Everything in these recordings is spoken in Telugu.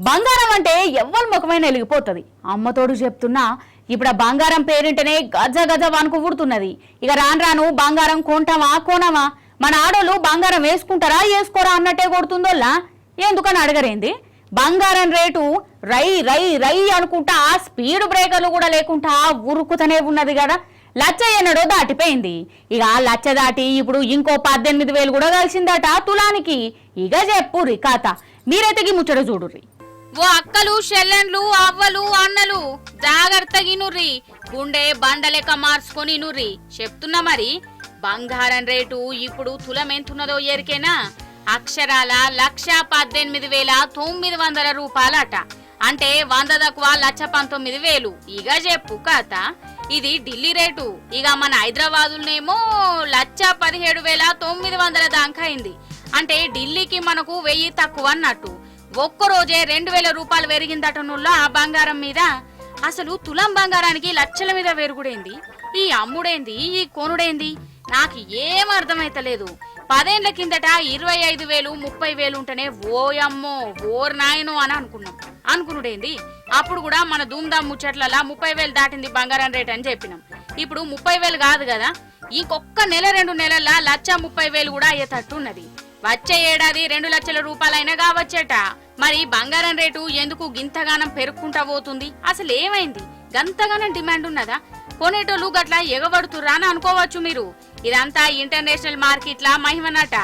బంగారం అంటే ఎవ్వరి ముఖమైన వెలిగిపోతుంది. అమ్మతోడు చెప్తున్నా ఇప్పుడు ఆ బంగారం పేరింటనే గజ గజ వణుకు పుడుతున్నది. ఇక రాను రాను బంగారం కొంటామా కోనమా, మన ఆడోళ్ళు బంగారం వేసుకుంటారా వేసుకోరా అన్నట్టే కొడుతుందోల్లా. ఎందుకని అడగరేంది? బంగారం రేటు రై రై రై అనుకుంటా స్పీడ్ బ్రేకర్లు కూడా లేకుండా ఉరుకుతనే ఉన్నది కదా. లచ్చ ఎన్నడో దాటిపోయింది. ఇక లచ్చ దాటి ఇప్పుడు ఇంకో 18,000 కూడా కలిసిందట తులానికి. ఇక చెప్పుర్రి కథ, మీరైతే ముచ్చట చూడుర్రి. ఓ అక్కలు చెల్లెండ్లు అవ్వలు అన్నలు జాగ్రత్తగా నుర్రి, గుండె బండలెక్క మార్చుకొని నుర్రి. చెప్తున్నా మరి, బంగారం రేటు ఇప్పుడు తులమెంతున్నదో ఎరికేనా? అక్షరాల 1,18,900 రూపాయలట. అంటే 100 తక్కువ 1,19,000. ఇక చెప్పు కథ. ఇది ఢిల్లీ రేటు. ఇక మన హైదరాబాదులోనేమో 1,17,900 దాకా అయింది. అంటే ఢిల్లీకి మనకు 1000 తక్కువ అన్నట్టు. ఒక్కరోజే 2,000 రూపాయలు పెరిగిందటనుల్లో ఆ బంగారం మీద. అసలు తులం బంగారానికి లక్షల మీద పెరుగుడేంది? ఈ అమ్ముడేంది? ఈ కొనుడేంది? నాకు ఏం అర్థమైతలేదు. 10 ఏళ్ల కిందట 25,000 30,000 ఉంటేనే ఓయమ్మో ఓర్ నాయనో అని అనుకునుడేంది. అప్పుడు కూడా మన ధూమ్ధామ్ ముచ్చట్లలో 30,000 దాటింది బంగారం రేట్ అని చెప్పినాం. ఇప్పుడు 30,000 కాదు కదా, ఇంకొక్క నెల 2 నెలల్లో 1,30,000 కూడా అయ్యేటట్టు ఉన్నది. వచ్చే ఏడాది 2 లక్షల రూపాయలైనా కావచ్చట. మరి బంగారం రేటు ఎందుకు గింతగానం పెరుక్కుంటా పోతుంది? అసలు ఏమైంది? గంతగానం డిమాండ్ ఉన్నదా? కొనేటోళ్ళు గట్లా ఎగబడుతుర్రా అని అనుకోవచ్చు మీరు. ఇదంతా ఇంటర్నేషనల్ మార్కెట్లా మహిమనట.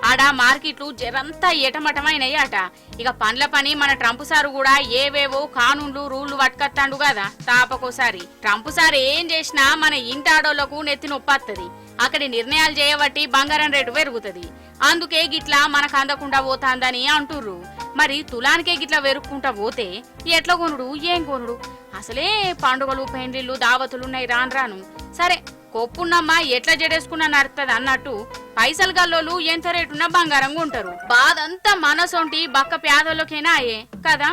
ఆడ మార్కెట్లు జరంతా ఎటమటమైనయట. ఇక పండ్ల పని మన ట్రంప్ సారు కూడా ఏవేవో కానూన్లు రూళ్లు పట్టుకత్తాండు కదా తాపకోసారి. ట్రంప్ సార్ ఏం చేసినా మన ఇంటాడోళ్లకు నెత్తి నొప్పత్తది. అక్కడి నిర్ణయాలు చేయబట్టి బంగారం రేటు పెరుగుతుంది. అందుకే గిట్లా మనకు అందకుండా పోతాందని అంటుర్రు. మరి తులానికే గిట్లా వెరుక్కుంటా పోతే ఎట్లా కొనుడు ఏం కొనుడు? అసలే పండుగలు పెండ్లిళ్ళు దావతులున్నాయి రాను రాను. సరే కొప్పున్నమ్మా ఎట్లా జడేసుకున్నా నడుతుంది అన్నట్టు పైసలు గల్లోలు ఎంత రేటున్నా బంగారంగా ఉంటారు. బాధంతా మనసొంటి బక్క పేదోళ్ళకేనా అయ్యే కదా.